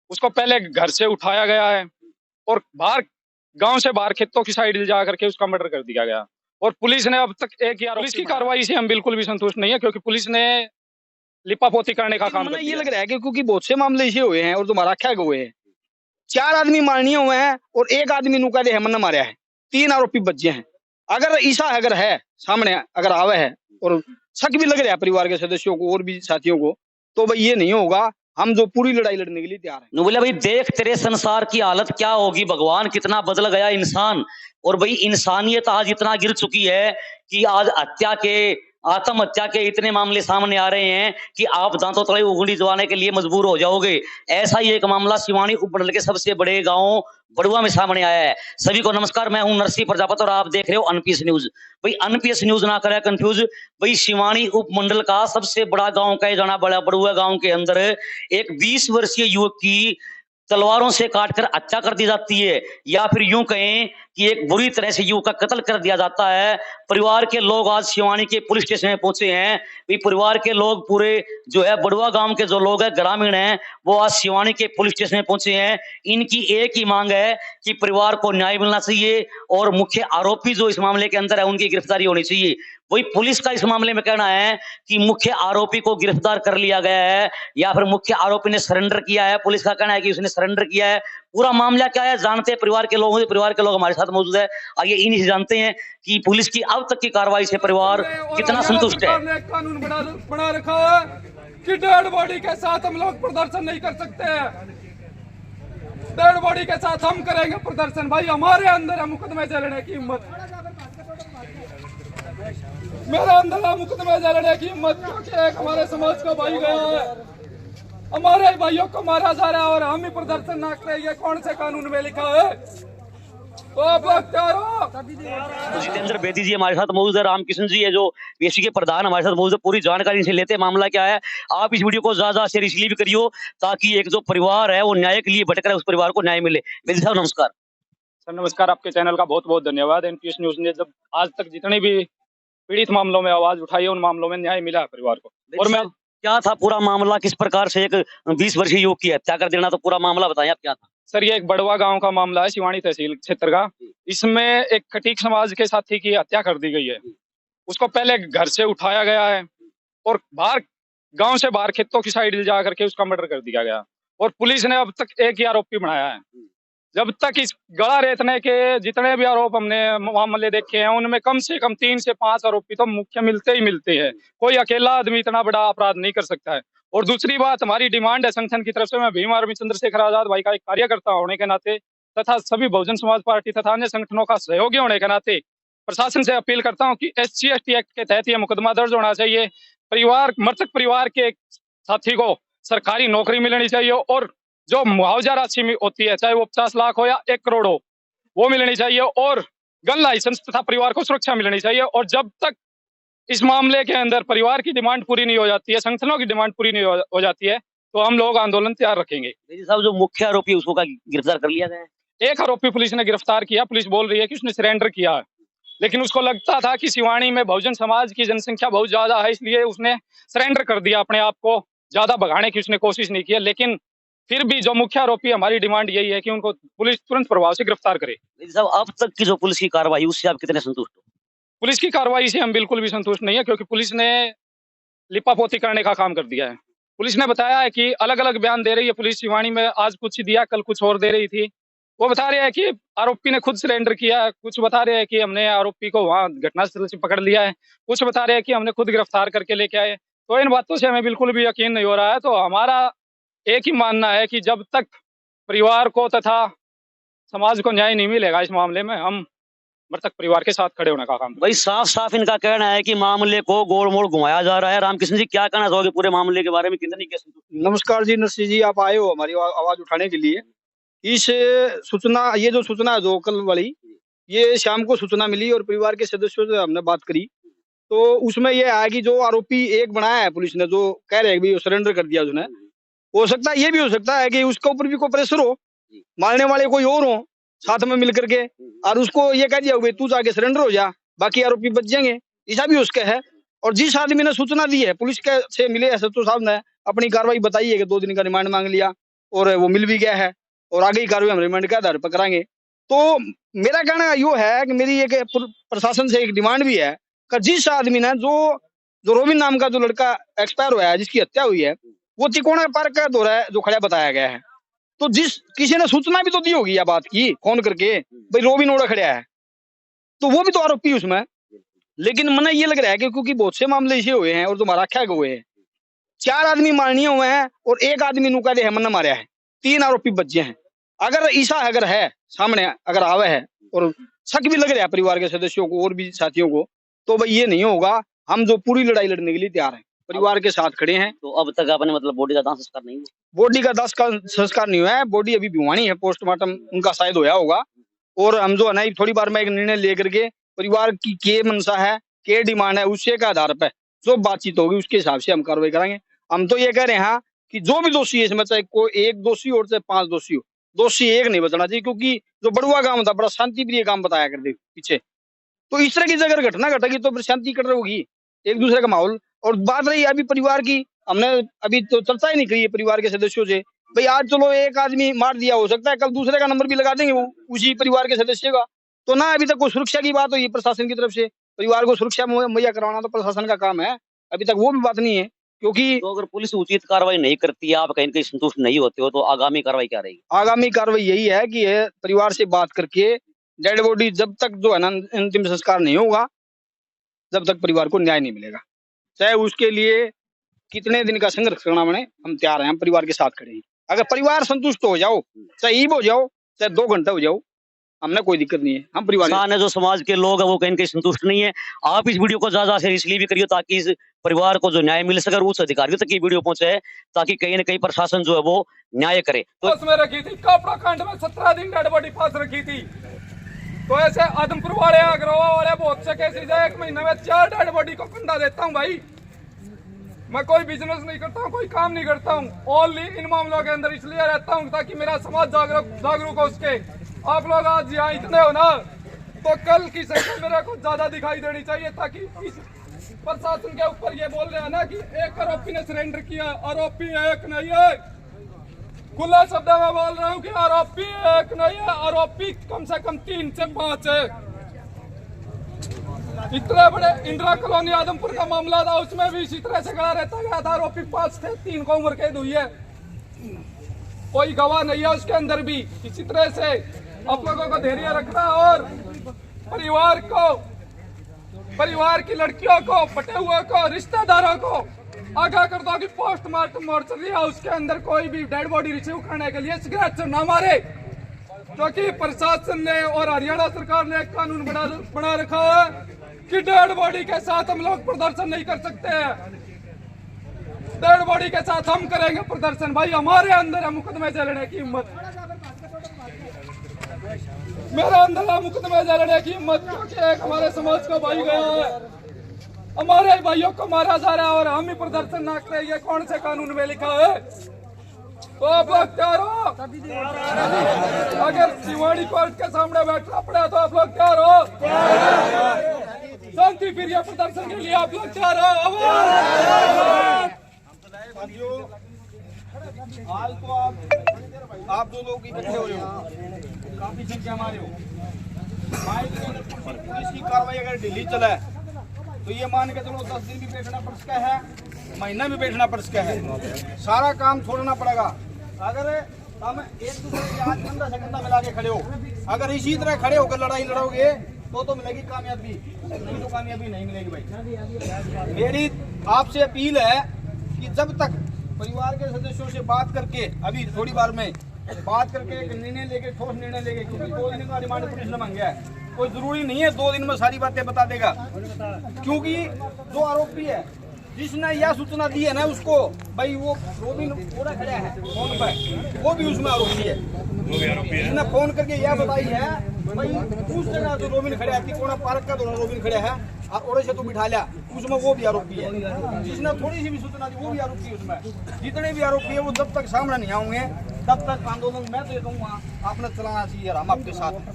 उसको पहले घर से उठाया गया है और बाहर गांव से बाहर खेतों की साइड ले जा करके उसका मर्डर कर दिया गया। और पुलिस ने अब तक एक या पुलिस की कार्रवाई से हम बिल्कुल भी संतुष्ट नहीं है, क्योंकि पुलिस ने लिपापोती करने का काम कर ये दिया लग रहा है कि क्योंकि बहुत से मामले ऐसे हुए हैं और तुम्हारा क्या हुए हैं, 4 आदमी मारनीय हुए हैं और एक आदमी नुका दे हमने मारा है, 3 आरोपी बचे हैं। अगर ऐसा अगर है सामने अगर आवे है और शक भी लग रहा है परिवार के सदस्यों को और भी साथियों को, तो भाई ये नहीं होगा, हम जो पूरी लड़ाई लड़ने के लिए तैयार हैं। बोले भाई देख तेरे संसार की हालत क्या होगी, भगवान कितना बदल गया इंसान। और भाई इंसानियत आज इतना गिर चुकी है कि आज हत्या के आत्महत्या के इतने मामले सामने आ रहे हैं कि आप दांतों तले उंगली दबाने के लिए मजबूर हो जाओगे। ऐसा ही एक मामला सिवानी उपमंडल के सबसे बड़े गांव बड़ुआ में सामने आया है। सभी को नमस्कार, मैं हूं नरसिंह प्रजापत और आप देख रहे हो अनपीएस न्यूज। भाई अनपीएस न्यूज ना करे कंफ्यूज। भाई सिवानी उपमंडल का सबसे बड़ा गांव कहे जाना बड़ा बड़ुआ गांव के अंदर एक 20 वर्षीय युवक की तलवारों से काटकर हत्या कर दी जाती है, या फिर यूं कहें कि एक बुरी तरह से युवक का कत्ल कर दिया जाता है। परिवार के लोग आज सिवानी के पुलिस स्टेशन में पहुंचे हैं। परिवार के लोग पूरे जो है बड़ुआ गांव के जो लोग हैं ग्रामीण हैं वो आज सिवानी के पुलिस स्टेशन में पहुंचे हैं। इनकी एक ही मांग है कि परिवार को न्याय मिलना चाहिए और मुख्य आरोपी जो इस मामले के अंदर है उनकी गिरफ्तारी होनी चाहिए। वही पुलिस का इस मामले में कहना है कि मुख्य आरोपी को गिरफ्तार कर लिया गया है या फिर मुख्य आरोपी ने सरेंडर किया है। पुलिस का कहना है कि उसने सरेंडर किया है। पूरा मामला क्या है जानते हैं परिवार के लोगों से। परिवार के लोग हमारे साथ मौजूद है, आइए इन्हीं से जानते हैं कि पुलिस की अब तक की कार्रवाई से परिवार कितना संतुष्ट है। कानून बना रखा है कि डेड बॉडी के साथ हम लोग प्रदर्शन नहीं कर सकते हैं। डेड बॉडी के साथ हम करेंगे प्रदर्शन। भाई हमारे अंदर है मुकदमे चलने की हिम्मत, मेरे अंदर है मुकदमे चलने की हिम्मत, क्योंकि एक हमारे समाज का भाई गया है, हमारे भाइयों को मारा जा रहा है और हम ही प्रदर्शन ना करें। ये कौन से कानून में लिखा है? तो आप लोग तैयार हो? तो जितेंद्र बेदी जी हमारे साथ मौजूद है, रामकिशन जी है जो बीएससी के प्रधान हमारे साथ मौजूद है। पूरी जानकारी से लेते हैं मामला क्या है। आप इस वीडियो को ज्यादा शेयर इसलिए भी करियो ताकि एक जो परिवार है वो न्याय के लिए भटक रहा है उस परिवार को न्याय मिले। बेदी साहब नमस्कार। सर नमस्कार, आपके चैनल का बहुत बहुत धन्यवाद। एनपीएस न्यूज ने जब आज तक जितने भी पीड़ित मामलों में आवाज उठाई है उन मामलों में न्याय मिला है परिवार को। और मैं क्या था पूरा मामला, किस प्रकार से एक 20 वर्षीय युवक की हत्या कर देना, तो पूरा मामला बताएं आप क्या था। सर ये एक बड़वा गांव का मामला है, सिवानी तहसील क्षेत्र का। इसमें एक खटीक समाज के साथी की हत्या कर दी गई है। उसको पहले घर से उठाया गया है और बाहर गांव से बाहर खेतों की साइड ले जा करके उसका मर्डर कर दिया गया। और पुलिस ने अब तक एक ही आरोपी बनाया है। जब तक इस गला रेतने के जितने भी आरोप हमने मामले देखे हैं उनमें कम से कम 3 से 5 आरोपी तो मुख्य मिलते ही मिलते हैं। कोई अकेला आदमी इतना बड़ा अपराध नहीं कर सकता है। और दूसरी बात, हमारी डिमांड है संगठन की तरफ से, मैं भीम आर्मी चंद्रशेखर आजाद भाई का एक कार्यकर्ता होने के नाते तथा सभी बहुजन समाज पार्टी तथा अन्य संगठनों का सहयोगी होने के नाते प्रशासन से अपील करता हूँ कि SC/ST एक्ट के तहत यह मुकदमा दर्ज होना चाहिए। परिवार मृतक परिवार के साथी को सरकारी नौकरी मिलनी चाहिए और जो मुआवजा राशि होती है चाहे वो 50 लाख हो या 1 करोड़ हो वो मिलनी चाहिए और गन लाइसेंस तथा परिवार को सुरक्षा मिलनी चाहिए। और जब तक इस मामले के अंदर परिवार की डिमांड पूरी नहीं हो जाती है, संगठनों की डिमांड पूरी नहीं हो जाती है, तो हम लोग आंदोलन तैयार रखेंगे। साहब जो मुख्य आरोपी उसको का गिरफ्तार कर लिया गया है। एक आरोपी पुलिस ने गिरफ्तार किया। पुलिस बोल रही है कि उसने सरेंडर किया है, लेकिन उसको लगता था कि सिवानी में बहुजन समाज की जनसंख्या बहुत ज्यादा है इसलिए उसने सरेंडर कर दिया, अपने आप को ज्यादा भगाने की उसने कोशिश नहीं की। लेकिन फिर भी जो मुख्य आरोपी, हमारी डिमांड यही है कि उनको पुलिस तुरंत प्रभाव से गिरफ्तार करे। साहब अब तक की जो पुलिस की कार्रवाई उससे आप कितने संतुष्ट हो? पुलिस की कार्रवाई से हम बिल्कुल भी संतुष्ट नहीं है, क्योंकि पुलिस ने लिपापोती करने का काम कर दिया है। पुलिस ने बताया है कि अलग अलग बयान दे रही है पुलिस। सिवानी में आज कुछ दिया, कल कुछ और दे रही थी। वो बता रहे हैं कि आरोपी ने खुद सरेंडर किया, कुछ बता रहे हैं कि हमने आरोपी को वहां घटनास्थल से पकड़ लिया है, कुछ बता रहे हैं कि हमने खुद गिरफ्तार करके लेके आए। तो इन बातों से हमें बिल्कुल भी यकीन नहीं हो रहा है। तो हमारा एक ही मानना है कि जब तक परिवार को तथा समाज को न्याय नहीं मिलेगा इस मामले में, हम मृतक परिवार के साथ खड़े होने का काम। भाई साफ साफ इनका कहना है कि मामले को गोल मोड़ घुमाया जा रहा है। रामकिशन जी क्या कहना चाहोगे पूरे मामले के बारे में, कितनी क्या? नमस्कार जी नरसिंह जी, आप आए हो हमारी आवाज उठाने के लिए। इस सूचना, ये जो सूचना है जो कल वाली, ये शाम को सूचना मिली और परिवार के सदस्यों से हमने बात करी तो उसमें ये आया कि जो आरोपी एक बनाया है पुलिस ने, जो कह रहे हैं कि सरेंडर कर दिया उसने, हो सकता है ये भी हो सकता है कि उसके ऊपर भी कोई प्रेशर हो, मारने वाले कोई और हो साथ में मिलकर के, और उसको ये कह दिया तू जाके सरेंडर हो जा, बाकी आरोपी बच जाएंगे, ऐसा भी उसका है। और जिस आदमी ने सूचना दी है पुलिस के से मिले SHO साहब ने अपनी कार्रवाई बताई है कि 2 दिन का रिमांड मांग लिया। और वो मिल भी गया है और आगे की कार्रवाई हम रिमांड के आधार पर कराएंगे। तो मेरा कहना यो है कि मेरी एक प्रशासन से एक डिमांड भी है कि जिस आदमी ने जो रोबिन नाम का जो लड़का एक्सपायर हुआ है, जिसकी हत्या हुई है, वो तिकोना पार्क का दौरा है जो खड़ा बताया गया है। तो जिस किसी ने सूचना भी तो दी होगी या बात की फोन करके भाई रोबिन ओड़ा खड़ा है, तो वो भी तो आरोपी उसमें। लेकिन मना ये लग रहा है कि क्योंकि बहुत से मामले ऐसे हुए हैं और जो मारा ख्या हुए हैं, 4 आदमी मारनीय हुए हैं और एक आदमी नुका दे मन मारा है, 3 आरोपी बचे हैं। अगर ऐसा अगर है सामने अगर आवे है और शक भी लग रहा है परिवार के सदस्यों को और भी साथियों को, तो भाई ये नहीं होगा। हम जो पूरी लड़ाई लड़ने के लिए तैयार हैं, परिवार के साथ खड़े हैं। तो अब तक आपने मतलब बॉडी का दाह संस्कार नहीं हुआ? बॉडी का दाह संस्कार नहीं हुआ है, बॉडी अभी भिवानी है, पोस्टमार्टम उनका शायद होया होगा। और हम जो है ना थोड़ी बार में एक निर्णय लेकर के परिवार की के मनसा है, के डिमांड है, उससे के आधार पर जो बातचीत होगी उसके हिसाब से हम कार्रवाई करेंगे। हम तो ये कह रहे हैं कि जो भी दोषी है इसमें, चाहे कोई एक दोषी और चाहे 5 दोषी हो, दोषी एक नहीं बचना चाहिए। क्योंकि जो बड़ुआ गांव था बड़ा शांति प्रिय काम बताया करते पीछे, तो इस तरह की अगर घटना घटेगी तो फिर शांति कट होगी, एक दूसरे का माहौल। और बात रही अभी परिवार की, हमने अभी तो चर्चा ही नहीं करी है परिवार के सदस्यों से। भाई आज चलो एक आदमी मार दिया, हो सकता है कल दूसरे का नंबर भी लगा देंगे वो उसी परिवार के सदस्य का। तो ना अभी तक कोई सुरक्षा की बात हुई प्रशासन की तरफ से, परिवार को सुरक्षा मुहैया करवाना तो प्रशासन का काम है, अभी तक वो भी बात नहीं है। क्योंकि तो अगर पुलिस उचित कार्रवाई नहीं करती है, आप कहीं कहीं संतुष्ट नहीं होते हो, तो आगामी कार्रवाई क्या रहेगी? आगामी कार्रवाई यही है कि परिवार से बात करके डेड बॉडी जब तक जो है ना अंतिम संस्कार नहीं होगा, जब तक परिवार को न्याय नहीं मिलेगा, चाहे उसके लिए कितने दिन का संघर्ष करना पड़े, हम तैयार हैं, हम परिवार के साथ खड़े हैं। अगर परिवार संतुष्ट हो जाओ, चाहे ईब हो जाओ, चाहे 2 घंटा हो जाओ, हमने कोई दिक्कत नहीं है। हम परिवार जो समाज के लोग हैं वो कहीं कहीं संतुष्ट नहीं है। आप इस वीडियो को ज्यादा से इसलिए भी करिए ताकि इस परिवार को जो न्याय मिल सके और उस अधिकारियों तक ये वीडियो पहुंचे, ताकि कहीं न कहीं प्रशासन जो है वो न्याय करे। तो उसमें रखी थी कापड़ा खंड में 17 दिन डेड बॉडी फांस रखी थी। तो ऐसे आदमपुर वाले, अग्रवा वाले बहुत से केसेस है, 1 महीने में 4 डेड बॉडी को कंधा देता हूँ भाई। मैं कोई बिजनेस नहीं करता हूँ, कोई काम नहीं करता हूँ, ओनली इन मामलों के अंदर इसलिए रहता हूँ ताकि मेरा समाज जागरूक हो उसके। आप लोग आज यहाँ इतने हो ना, तो कल की संख्या मेरे को ज्यादा दिखाई देनी चाहिए, ताकि इस प्रशासन के ऊपर ये बोल रहे हैं ना कि एक आरोपी ने सरेंडर किया। आरोपी एक नहीं है, खुला शब्द में बोल रहा हूँ कि आरोपी एक नहीं है, आरोपी कम से कम 3 से 5 है। इतने बड़े इंदिरा कॉलोनी आदमपुर का मामला था, उसमें भी इसी तरह से गया रहता गया था। आरोपी 5 थे, 3 को उम्र कैद हुई है, कोई गवाह नहीं है उसके अंदर भी। इसी तरह से आप लोगों को धैर्य रखना और परिवार की लड़कियों को, पटे हुए को, रिश्तेदारों को आगाह कर दो कि पोस्टमार्टम मोर्चरी है, उसके अंदर कोई भी डेड बॉडी रिसीव करने के लिए सिगरेट न मारे। क्योंकि प्रशासन ने और हरियाणा सरकार ने एक कानून बना रखा है कि डेड बॉडी के साथ हम लोग प्रदर्शन नहीं कर सकते हैं। डेड बॉडी के साथ हम करेंगे प्रदर्शन, भाई हमारे अंदर है मुकदमे से लड़ने की हिम्मत, मेरे अंदर है मुकदमे से लड़ने की हिम्मत। क्योंकि एक हमारे समाज का भाई गया है, हमारे भाइयों को मारा जा रहा है और हम ही प्रदर्शन ना करें, ये कौन से कानून में लिखा है? तो आप लोग तैयार हो? अगर शिवाड़ी कोर्ट के सामने बैठना पड़ा तो आप लोग तैयार हो? शांति प्रिय प्रदर्शन के लिए आप लोग तैयार हो? आज तो आप जो लोग इकट्ठे हो रहे हो, काफी संख्या हमारे हो, पुलिस की कार्रवाई अगर ढीली चले तो ये मान के चलो 10 दिन भी बैठना पड़ सकता है, महीना भी बैठना पड़ सकता है, सारा काम छोड़ना पड़ेगा। अगर हम एक दूसरे के हाथ कंधा से कंधा मिला के खड़े हो, अगर इसी तरह खड़े होकर लड़ाई लड़ोगे तो मिलेगी कामयाबी, नहीं तो कामयाबी नहीं मिलेगी भाई। मेरी आपसे अपील है कि जब तक परिवार के सदस्यों से बात करके, अभी थोड़ी बार में बात करके एक निर्णय लेके, ठोस निर्णय लेके, क्योंकि 2 दिन का रिमांड पुलिस ने मांगा है, कोई जरूरी नहीं है 2 दिन में सारी बातें बता देगा। क्योंकि जो आरोपी है जिसने यह सूचना दी है ना उसको, भाई वो रोबिन पूरा खड़ा है फोन पर, वो भी उसमें आरोपी है। जिसने फोन करके यह बताई है भाई उस जगह जो रोबिन खड़ा है, तिकोना पार्क का जो रोबिन खड़ा है और से तो बिठा लिया, उसमें वो भी आरोपी है। जिसने थोड़ी सी भी सूचना दी वो भी आरोपी है। उसमें जितने भी आरोपी है वो जब तक सामने नहीं आएंगे तब तक आंदोलन मैं तो ये कहूँगा आपने चलाना चाहिए, हम आपके साथ हैं।